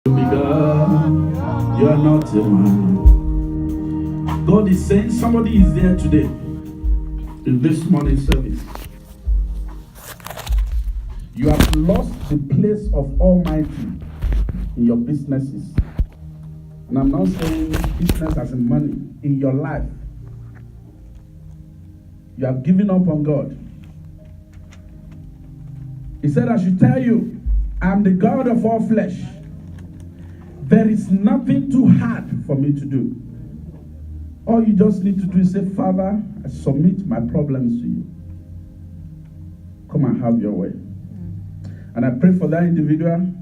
God, you are not a man. God is saying somebody is there today in this morning service. You have lost the place of Almighty in your businesses. And I'm not saying business as in money, in your life. You have given up on God. He said, I should tell you, I am the God of all flesh. There is nothing too hard for me to do. All you just need to do is say, Father, I submit my problems to you. Come and have your way. And I pray for that individual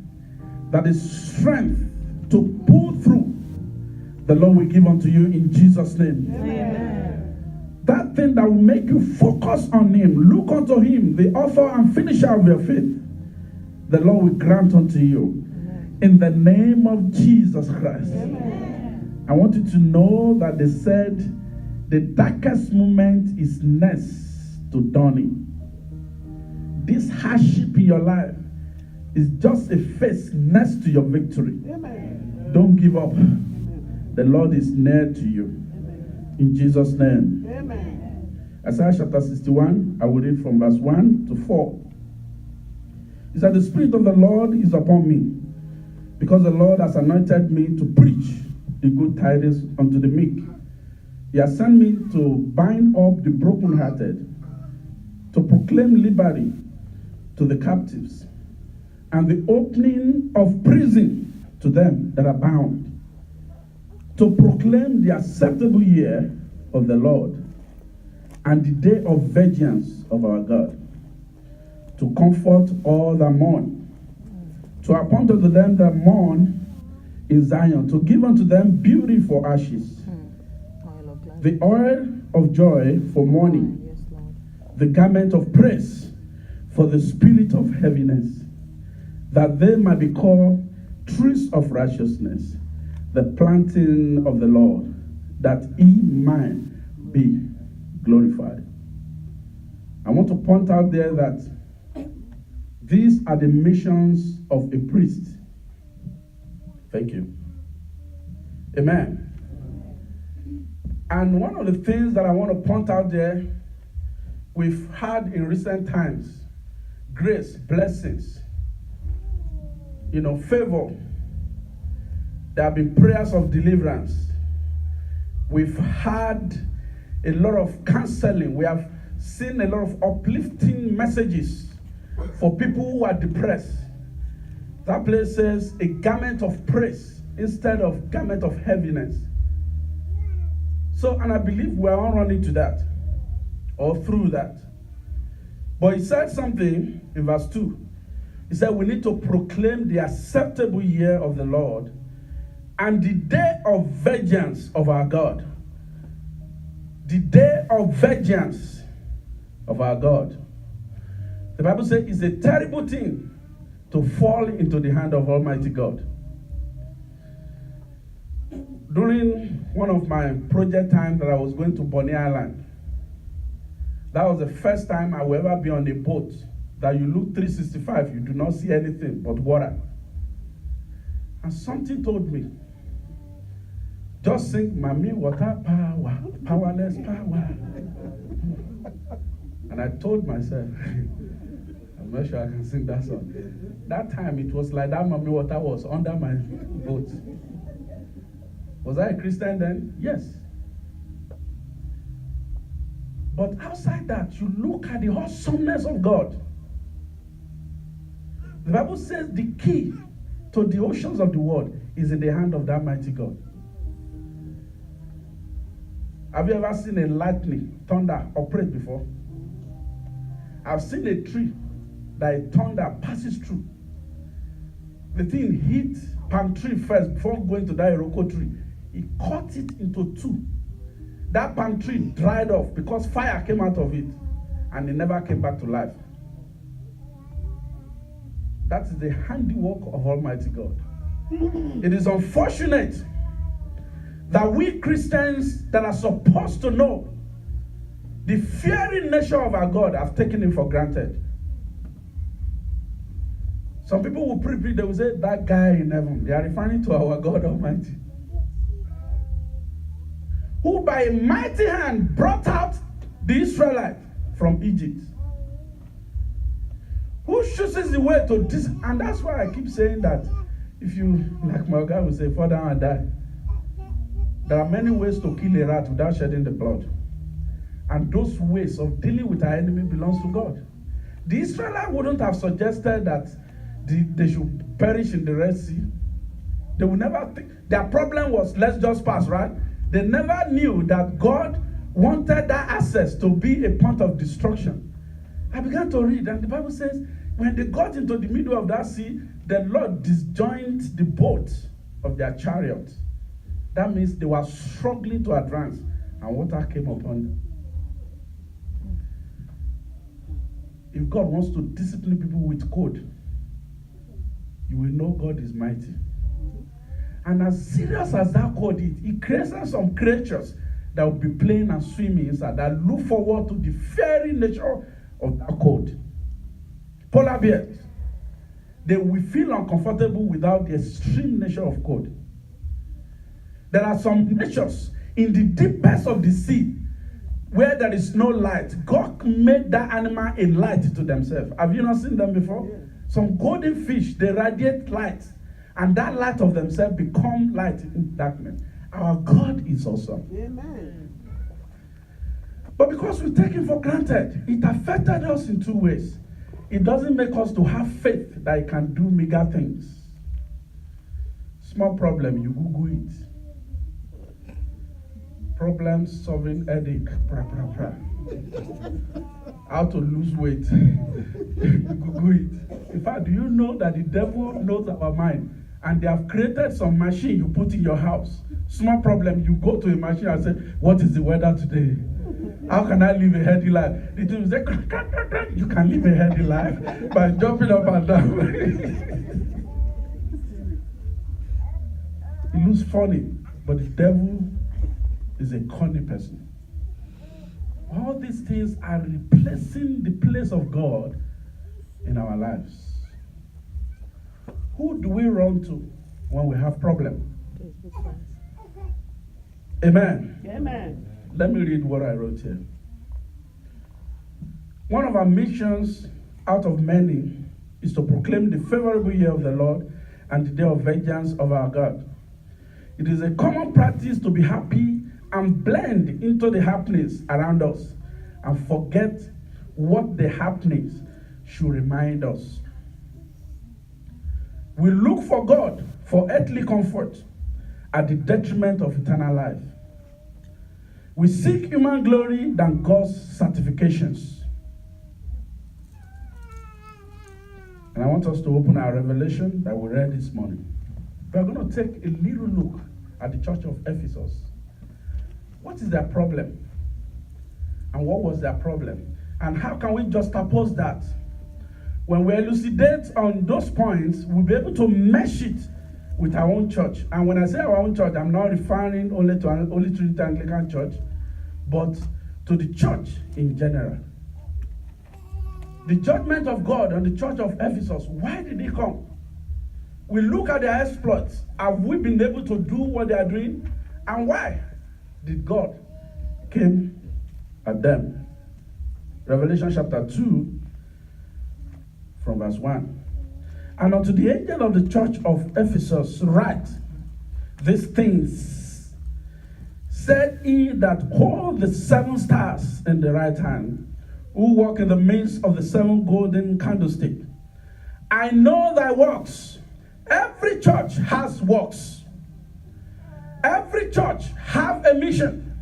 that is strength to pull through. The Lord will give unto you in Jesus' name. Amen. That thing that will make you focus on Him, look unto Him, the author and finisher of your faith, the Lord will grant unto you. Amen. In the name of Jesus Christ. Amen. I want you to know that they said the darkest moment is next to dawning. This hardship in your life is just a phase next to your victory. Amen. Don't give up. Amen. The Lord is near to you. Amen. In Jesus' name. Amen. Isaiah chapter 61, I will read from verse 1 to 4. It said, the Spirit of the Lord is upon me, because the Lord has anointed me to preach the good tidings unto the meek. He has sent me to bind up the brokenhearted, to proclaim liberty to the captives, and the opening of prison to them that are bound, to proclaim the acceptable year of the Lord, and the day of vengeance of our God, to comfort all that mourn, to appoint unto them that mourn in Zion, to give unto them beauty for ashes, the oil of joy for mourning, the garment of praise for the spirit of heaviness, that they might be called trees of righteousness, the planting of the Lord, that He might be glorified. I want to point out there that these are the missions of a priest. Thank you. Amen. And one of the things that I want to point out there, we've had in recent times, grace, blessings, favor. There have been prayers of deliverance. We've had a lot of counseling. We have seen a lot of uplifting messages for people who are depressed. That place says a garment of praise instead of garment of heaviness. So, and I believe we're all running to that or through that. But he said something in verse 2. He said we need to proclaim the acceptable year of the Lord and the day of vengeance of our God. The day of vengeance of our God. The Bible says it's a terrible thing to fall into the hand of Almighty God. During one of my project times that I was going to Bonny Island, that was the first time I will ever be on a boat that you look 365, you do not see anything but water. And something told me, just sing, Mami, water, power, powerless power. And I told myself, I'm not sure I can sing that song. That time it was like that Mami water was under my boat. Was I a Christian then? Yes. But outside that, you look at the awesomeness of God. The Bible says the key to the oceans of the world is in the hand of that mighty God. Have you ever seen a lightning, thunder operate before? I've seen a tree that a thunder passes through. The thing hit palm tree first before going to that Iroko tree. It cut it into two. That palm tree dried off because fire came out of it and it never came back to life. That is the handiwork of Almighty God. It is unfortunate that we Christians that are supposed to know the fearing nature of our God have taken Him for granted. Some people will preach, they will say, that guy in heaven. They are referring to our God Almighty, who by a mighty hand brought out the Israelites from Egypt. Who chooses the way to this? And that's why I keep saying that if you, like my guy will say, fall down and die. There are many ways to kill a rat without shedding the blood. And those ways of dealing with our enemy belongs to God. The Israelites wouldn't have suggested that they should perish in the Red Sea. They would never think. Their problem was, let's just pass, right? They never knew that God wanted that access to be a point of destruction. I began to read, and the Bible says, when they got into the middle of that sea, the Lord disjoined the boat of their chariot. That means they were struggling to advance, and water came upon them. If God wants to discipline people with code, you will know God is mighty. And as serious as that code is, He creates some creatures that will be playing and swimming inside, that look forward to the very nature of that code. Polar bears, they will feel uncomfortable without the extreme nature of code. There are some natures in the deepest of the sea where there is no light. God made that animal a light to themselves. Have you not seen them before? Yeah. Some golden fish, they radiate light, and that light of themselves become light in darkness. Our God is awesome. Amen. But because we take Him for granted, it affected us in two ways. It doesn't make us to have faith that He can do mega things. Small problem, you Google it. Problem solving headache. How to lose weight. You Google it. In fact, do you know that the devil knows our mind? And they have created some machine you put in your house. Small problem, you go to a machine and say, what is the weather today? How can I live a healthy life? It will say, you can live a healthy life by jumping up and down. It looks funny, but the devil is a cunning person. All these things are replacing the place of God in our lives. Who do we run to when we have problems? Amen. Amen. Let me read what I wrote here. One of our missions out of many is to proclaim the favorable year of the Lord and the day of vengeance of our God. It is a common practice to be happy and blend into the happenings around us and forget what the happenings should remind us. We look for God for earthly comfort at the detriment of eternal life. We seek human glory than God's certifications. And I want us to open our revelation that we read this morning. We are going to take a little look at the church of Ephesus. What is their problem? And what was their problem? And how can we juxtapose that? When we elucidate on those points, we'll be able to mesh it with our own church. And when I say our own church, I'm not referring only to Holy Trinity Anglican Church, but to the church in general. The judgment of God on the church of Ephesus, why did it come? We look at their exploits. Have we been able to do what they are doing? And why did God came at them? Revelation chapter 2, from verse 1. And unto the angel of the church of Ephesus write these things. Said he that hold the 7 stars in the right hand, who walk in the midst of the 7 golden candlesticks. I know thy works. Every church has works. Every church have a mission.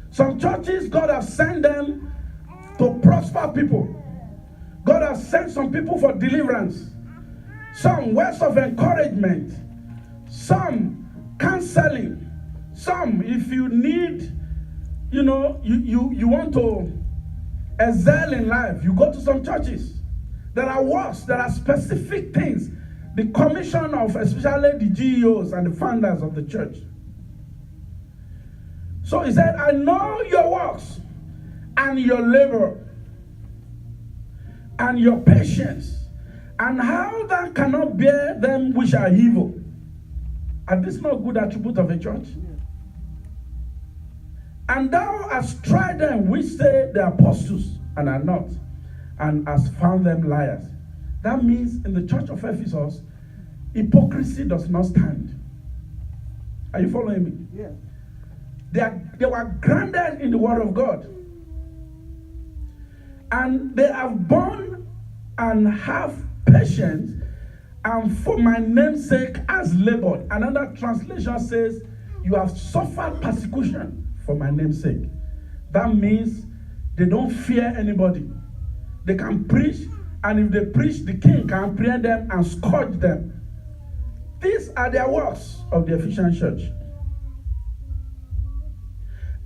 Some churches, God has sent them to prosper people. God has sent some people for deliverance. Some words of encouragement. Some counseling. Some, if you need, you want to excel in life, you go to some churches. There are works, there are specific things. The commission of especially the GEOs and the founders of the church. So he said, I know your works and your labor and your patience And how thou cannot bear them which are evil. Are this not good attribute of a church? And thou hast tried them which say they are apostles and are not, and hast found them liars. That means in the church of Ephesus, hypocrisy does not stand. Are you following me? Yeah. They were grounded in the word of God. And they have borne and have patience, and for my name's sake has labored. Another translation says, you have suffered persecution for my name's sake. That means they don't fear anybody. They can preach, and if they preach, the king can apprehend them and scourge them. These are their works of the Ephesian church.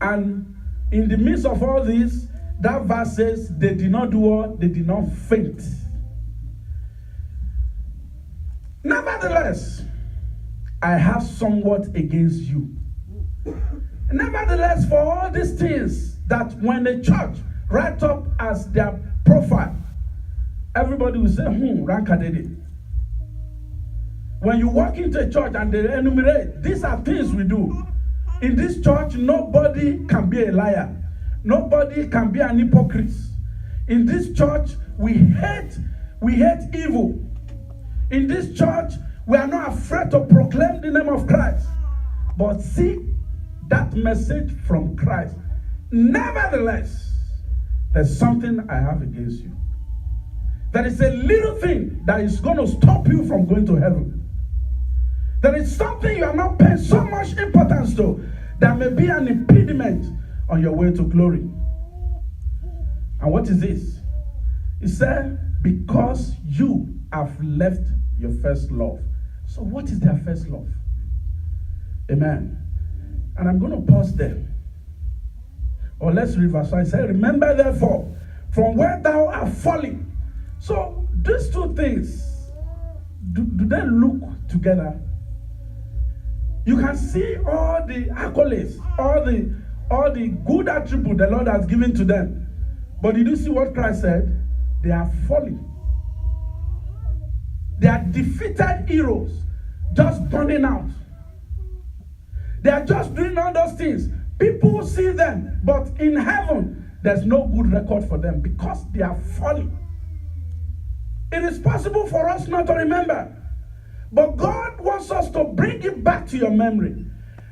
And in the midst of all this, that verse says they did not do what? They did not faint. Nevertheless, I have somewhat against you. Nevertheless, for all these things that when the church write up as their profile, everybody will say, Rankadede. When you walk into a church and they enumerate, these are things we do. In this church, nobody can be a liar. Nobody can be an hypocrite. In this church, we hate evil. In this church, we are not afraid to proclaim the name of Christ, but seek that message from Christ. Nevertheless, there's something I have against you. There is a little thing that is going to stop you from going to heaven. There is something you are not paying so much importance to that may be an impediment on your way to glory. And what is this? It said, because you have left your first love. So what is their first love? Amen. And I'm going to pause there. Or let's reverse. So I say, remember therefore, from where thou art falling. So these two things, do they look together? You can see all the accolades, all the good attributes the Lord has given to them. But did you see what Christ said? They are falling. They are defeated heroes, just burning out. They are just doing all those things. People see them, but in heaven, there's no good record for them because they are falling. It is possible for us not to remember, but God wants us to bring it back to your memory.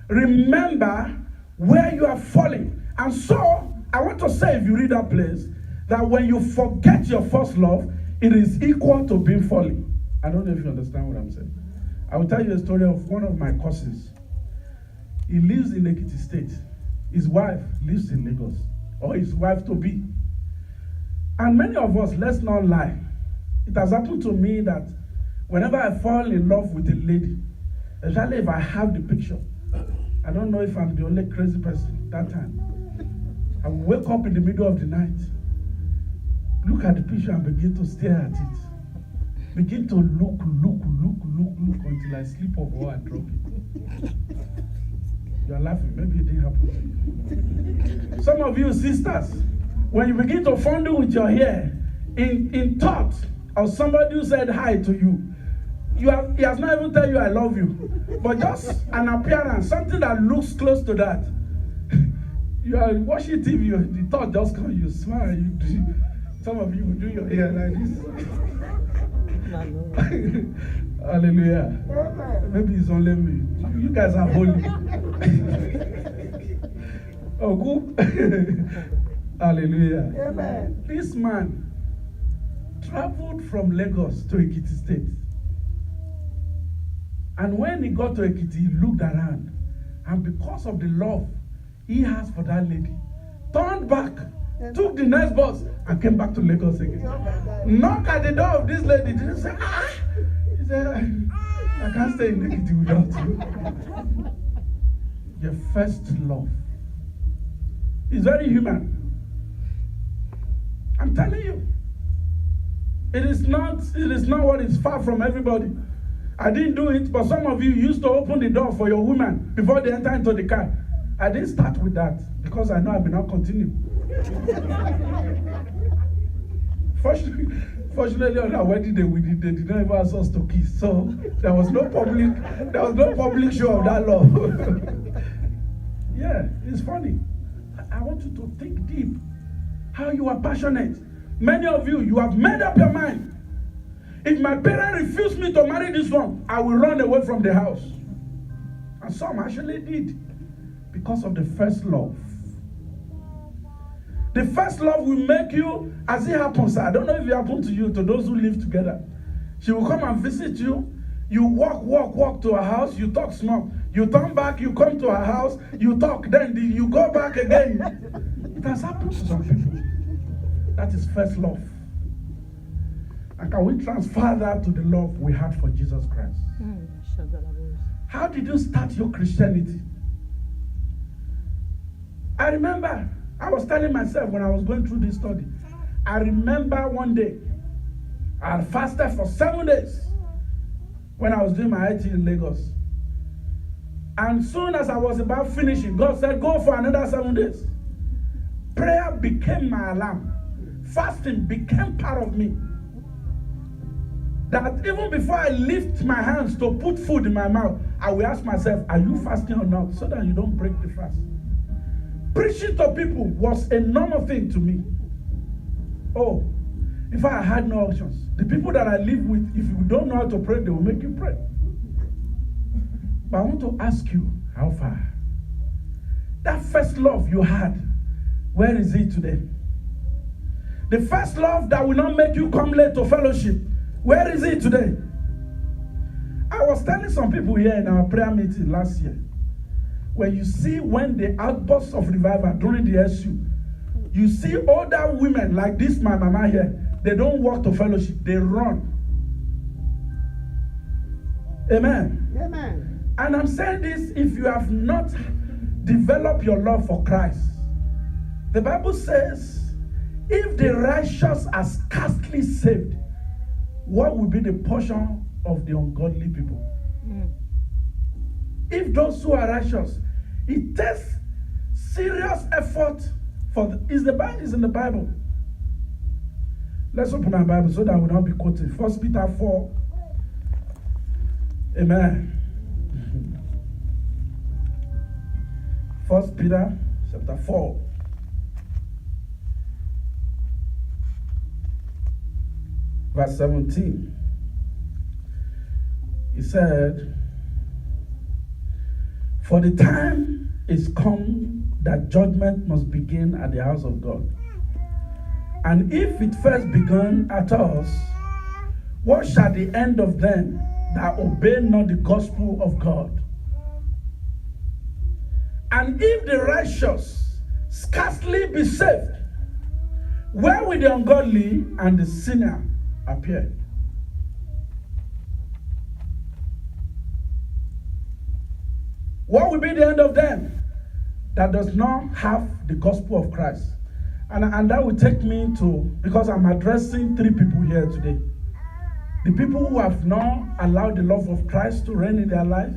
Remember where you are falling. And so, I want to say, if you read that place, that when you forget your first love, it is equal to being falling. I don't know if you understand what I'm saying. I will tell you a story of one of my cousins. He lives in Ekiti State. His wife lives in Lagos, or his wife to be. And many of us, let's not lie, it has happened to me that whenever I fall in love with a lady, especially if I have the picture, I don't know if I'm the only crazy person that time. I will wake up in the middle of the night, look at the picture and begin to stare at it. Begin to look until I sleep over or I drop it. You are laughing. Maybe it didn't happen to you. Some of you sisters, when you begin to fondle with your hair, in thought of somebody who said hi to you, he has not even told you I love you. But just an appearance, something that looks close to that. You are watching TV, the thought just comes, you smile, you do. Some of you will do your hair like this. Hallelujah. Maybe it's only me. You guys are holy. Oh, good. Hallelujah. Amen. This man traveled from Lagos to Ekiti State. And when he got to Ekiti, he looked around. And because of the love he has for that lady, turned back, took the next bus, and came back to Lagos again. Knock at the door of this lady. Didn't say, He said, I can't stay in Ekiti without you. Your first love is very human. I'm telling you. It is not what is far from everybody. I didn't do it, but some of you used to open the door for your woman before they enter into the car. I didn't start with that because I know I will not continue. Fortunately, on our wedding day, they did not even ask us to kiss. So there was no public show of that love. Yeah, it's funny. I want you to think deep. How you are passionate. Many of you have made up your mind. If my parents refuse me to marry this one, I will run away from the house. And some actually did. Because of the first love. The first love will make you, as it happens, I don't know if it happened to you, to those who live together. She will come and visit you. You walk to her house, you talk small. You turn back, you come to her house, you talk, then you go back again. It has happened to some people. That is first love. And can we transfer that to the love we had for Jesus Christ? How did you start your Christianity? I remember, I was telling myself when I was going through this study, I remember one day, I had fasted for 7 days when I was doing my IT in Lagos. And soon as I was about finishing, God said, go for another 7 days. Prayer became my alarm. Fasting became part of me. That even before I lift my hands to put food in my mouth, I will ask myself, are you fasting or not? So that you don't break the fast. Preaching to people was a normal thing to me. Oh, if I had no options, the people that I live with, if you don't know how to pray, they will make you pray. But I want to ask you, how far? That first love you had, where is it today? The first love that will not make you come late to fellowship, where is it today? I was telling some people here in our prayer meeting last year, when you see when the outbursts of revival during the SU, you see older women like this, my mama here, they don't walk to fellowship, they run. Amen. Amen. And I'm saying this, if you have not developed your love for Christ, the Bible says, if the righteous are scarcely saved, what will be the portion of the ungodly people? If those who are righteous, it takes serious effort for it's in the Bible. Let's open our Bible so that we will not be quoted. 1 Peter 4. Amen. 1 Peter chapter 4. Verse 17. He said, for the time is come that judgment must begin at the house of God. And if it first begun at us, what shall the end of them that obey not the gospel of God? And if the righteous scarcely be saved, where will the ungodly and the sinner appear? What will be the end of them that does not have the gospel of Christ? And that will take me to, because I'm addressing 3 people here today. The people who have not allowed the love of Christ to reign in their life.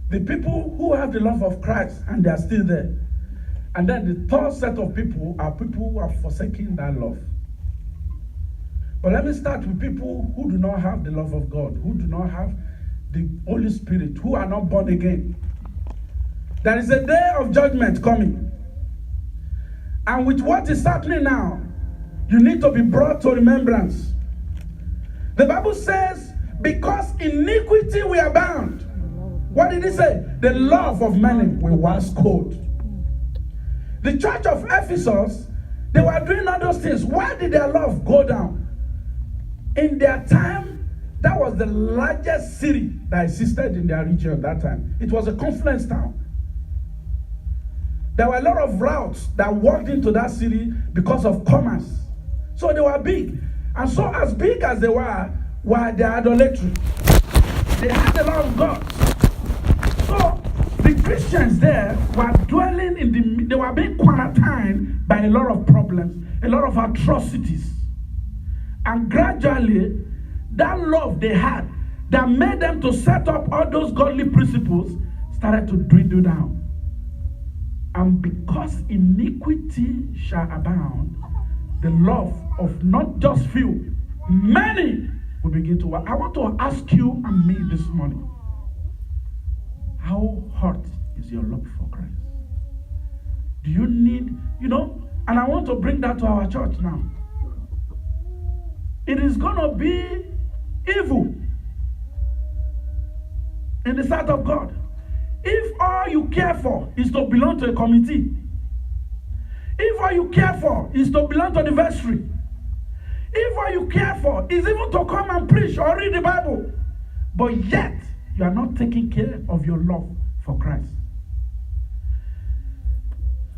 The people who have the love of Christ and they are still there. And then the third set of people are people who have forsaken that love. But let me start with people who do not have the love of God, who do not have the Holy Spirit, who are not born again. There is a day of judgment coming. And with what is happening now, you need to be brought to remembrance. The Bible says, because iniquity we are bound. What did it say? The love of many will wax cold. The church of Ephesus, they were doing all those things. Why did their love go down? In their time, that was the largest city that existed in their region at that time. It was a confluence town. There were a lot of routes that walked into that city because of commerce. So they were big. And so as big as they were their idolatry. They had a lot of gods. So the Christians there were dwelling they were being quarantined by a lot of problems, a lot of atrocities. And gradually, that love they had that made them to set up all those godly principles started to dwindle down. And because iniquity shall abound, the love of not just few, many will begin to work. I want to ask you and me this morning, how hot is your love for Christ? Do you need, and I want to bring that to our church now. It is going to be evil in the sight of God if all you care for is to belong to a committee. If all you care for is to belong to the vestry. If all you care for is even to come and preach or read the Bible, but yet you are not taking care of your love for Christ.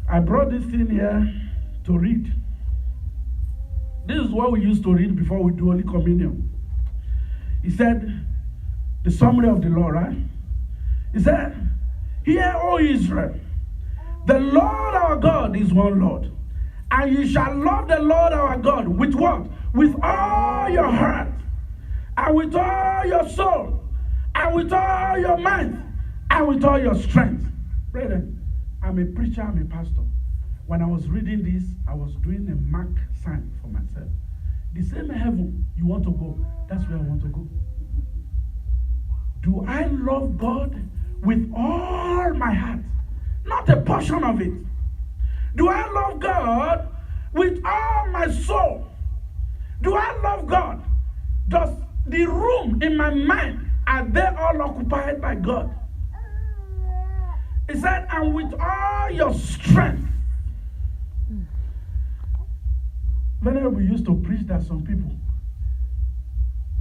I brought this thing here to read. This is what we used to read before we do Holy Communion. He said, the summary of the law, right? He said, "Hear, O Israel, the Lord our God is one Lord, and you shall love the Lord our God with what? With all your heart, and with all your soul, and with all your mind, and with all your strength." Brethren, I'm a preacher, I'm a pastor. When I was reading this, I was doing a mark sign for myself. The same heaven you want to go, that's where I want to go. Do I love God with all my heart? Not a portion of it. Do I love God with all my soul? Do I love God? Does the room in my mind, are they all occupied by God? He said, and with all your strength. Whenever we used to preach that some people,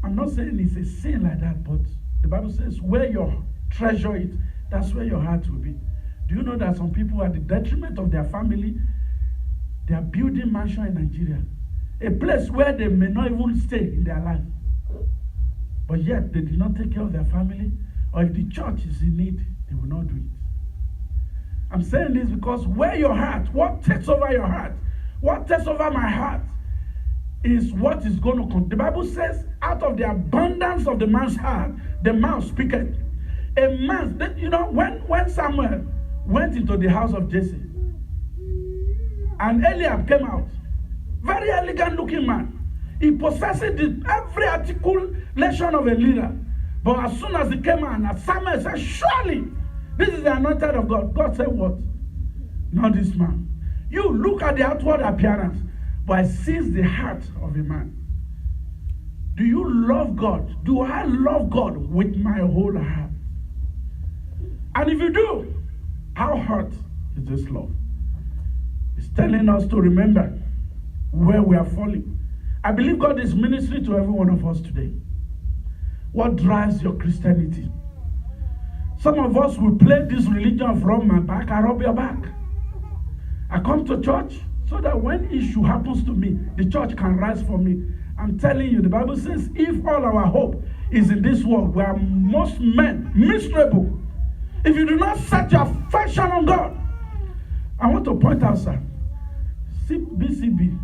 I'm not saying it's a sin like that, but the Bible says where your treasure is, that's where your heart will be. Do you know that some people, at the detriment of their family, they are building mansion in Nigeria, a place where they may not even stay in their life, but yet they did not take care of their family, or if the church is in need, they will not do it. I'm saying this because where your heart, what takes over your heart, what takes over my heart, is what is going to come. The Bible says, out of the abundance of the man's heart, the mouth speaketh. A man, when Samuel went into the house of Jesse, and Eliab came out, very elegant looking man. He possessed every articulation of a leader. But as soon as he came out, Samuel said, surely this is the anointed of God. God said what? Not this man. You look at the outward appearance, but I see the heart of a man. Do you love God? Do I love God with my whole heart? And if you do, how hot is this love? It's telling us to remember where we are falling. I believe God is ministering to every one of us today. What drives your Christianity? Some of us will play this religion of rub my back, I rub your back. I come to church so that when issue happens to me, the church can rise for me. I'm telling you, the Bible says, if all our hope is in this world, we are most men miserable. If you do not set your affection on God, I want to point out, sir, BCB,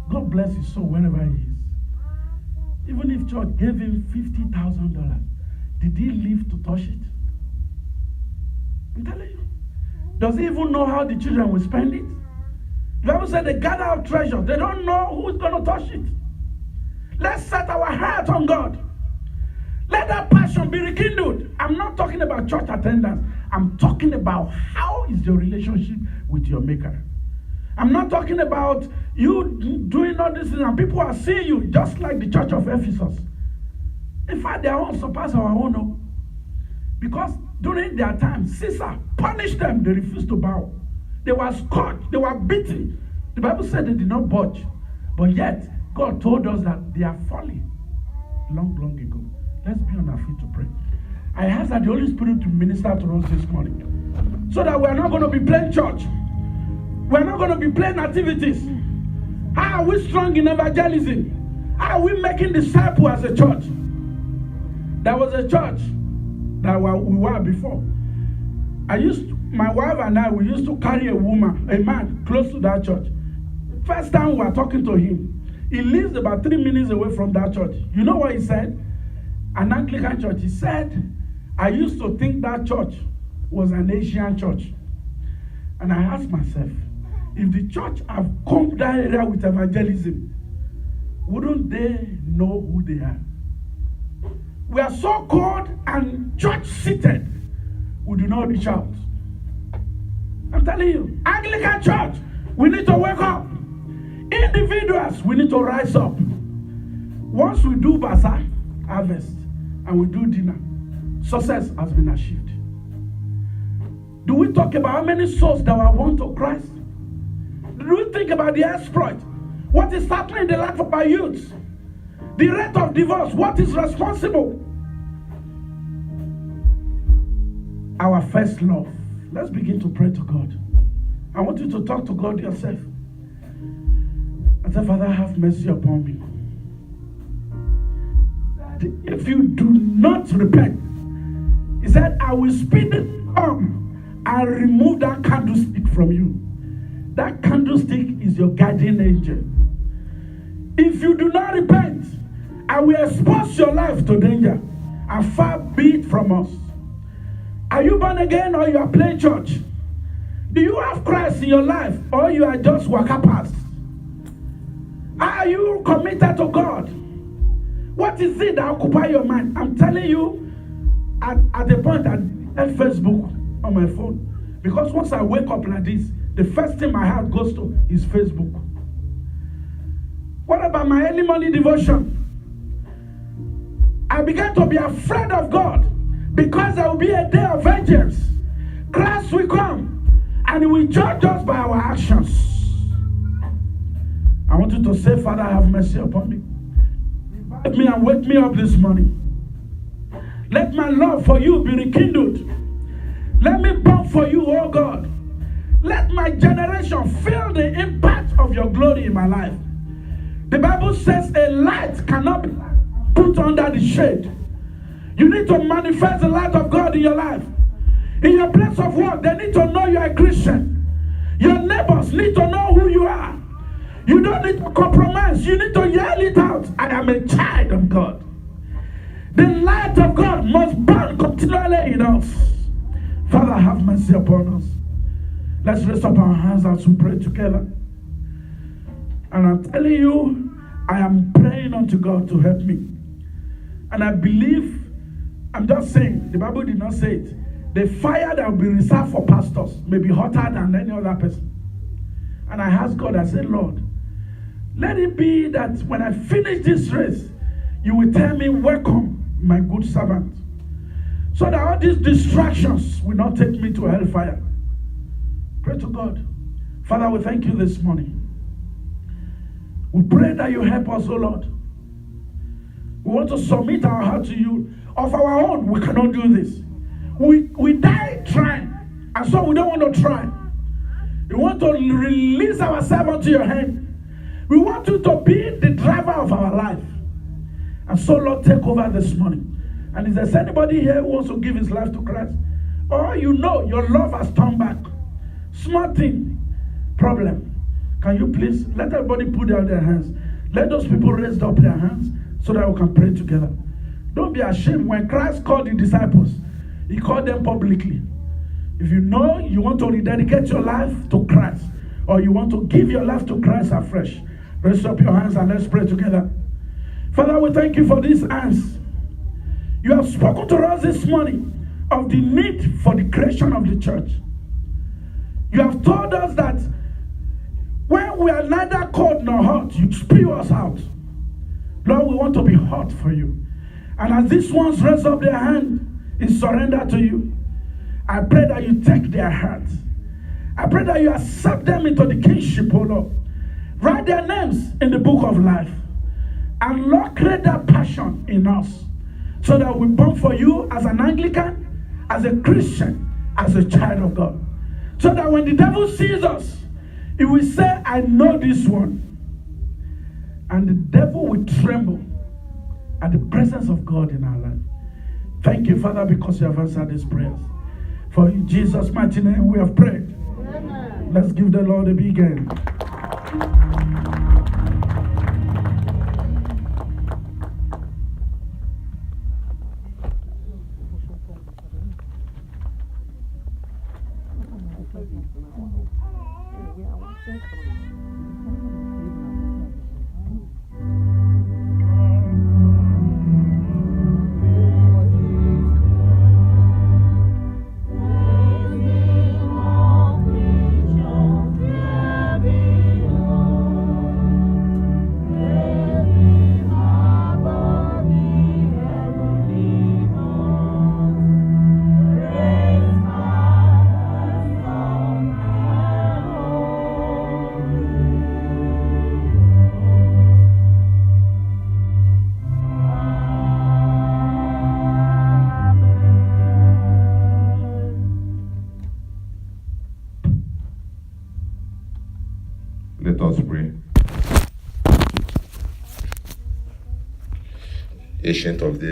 God bless his soul wherever he is. Even if church gave him $50,000, did he live to touch it? I'm telling you. Does he even know how the children will spend it? The Bible said they gather up treasure. They don't know who's going to touch it. Let's set our heart on God. Let that passion be rekindled. I'm not talking about church attendance. I'm talking about how is your relationship with your maker. I'm not talking about you doing all this and people are seeing you just like the church of Ephesus. In fact, their own surpass our own. Because during their time, Caesar punished them. They refused to bow. They were scourged. They were beaten. The Bible said they did not budge. But yet, God told us that they are falling long, long ago. Let's be on our feet to pray. I ask that the Holy Spirit to minister to us this morning, so that we are not going to be playing church. We are not going to be playing activities. How are we strong in evangelism? How are we making disciples as a church? There was a church that we were before. My wife and I, we used to carry a man close to that church. First time we were talking to him, he lives about 3 minutes away from that church. You know what he said? An Anglican church. He said, I used to think that church was an Asian church. And I asked myself, If the church have come that area with evangelism, wouldn't they know who they are? We are so called and church seated, we do not reach out. I'm telling you, Anglican church, we need to wake up. Individuals, we need to rise up. Once we do bazaar, harvest, and we do dinner, success has been achieved. Do we talk about how many souls that were won to Christ? Do we think about the exploit? What is happening in the life of our youth? The rate of divorce, what is responsible? Our first love. Let's begin to pray to God. I want you to talk to God yourself. And say, Father, have mercy upon me. If you do not repent, he said, I will speed it up and remove that candlestick from you. That candlestick is your guardian angel. If you do not repent, I will expose your life to danger and far be it from us. Are you born again or you are playing church? Do you have Christ in your life or you are just waka pass? Are you committed to God? What is it that occupies your mind? I'm telling you, at the point I had Facebook on my phone, because once I wake up like this, the first thing my heart goes to is Facebook. What about my early morning devotion? I began to be afraid of God because there will be a day of vengeance. Christ will come and he will judge us by our actions. I want you to say, Father, have mercy upon me. Revive me and wake me up this morning. Let my love for you be rekindled. Let me burn for you, oh God. Let my generation feel the impact of your glory in my life. The Bible says a light cannot be put under the shade. You need to manifest the light of God in your life. In your place of work, they need to know you are a Christian. Your neighbors need to know who you are. You don't need to compromise. You need to yell it out. I am a child of God. The light of God must burn continually in us. Father, have mercy upon us. Let's raise up our hands as we pray together. And I'm telling you, I am praying unto God to help me. And I believe, I'm just saying, the Bible did not say it. The fire that will be reserved for pastors may be hotter than any other person. And I asked God, I said, Lord, let it be that when I finish this race, you will tell me, welcome, my good servant. So that all these distractions will not take me to hellfire. Pray to God. Father, we thank you this morning. We pray that you help us, O Lord. We want to submit our heart to you. Of our own, we cannot do this. We die trying, and so we don't want to try. We want to release ourselves onto your hand. We want you to be the driver of our life. And so, Lord, take over this morning. And if there's anybody here who wants to give his life to Christ, or you know your love has turned back, small thing, problem, can you please let everybody put down their hands? Let those people raise up their hands so that we can pray together. Don't be ashamed. When Christ called the disciples, he called them publicly. If you know you want to rededicate your life to Christ, or you want to give your life to Christ afresh, raise up your hands and let's pray together. Father, we thank you for these hands. You have spoken to us this morning of the need for the creation of the church. You have told us that when we are neither cold nor hot, you spew us out. Lord, we want to be hot for you. And as these ones raise up their hand in surrender to you, I pray that you take their hearts. I pray that you accept them into the kingship, O Lord. Write their names in the book of life. And Lord, create that passion in us so that we burn for you as an Anglican, as a Christian, as a child of God. So that when the devil sees us, he will say, I know this one. And the devil will tremble at the presence of God in our life. Thank you, Father, because you have answered these prayers. For in Jesus' mighty name we have prayed. Amen. Let's give the Lord a big hand. Let us pray. Ancient of days,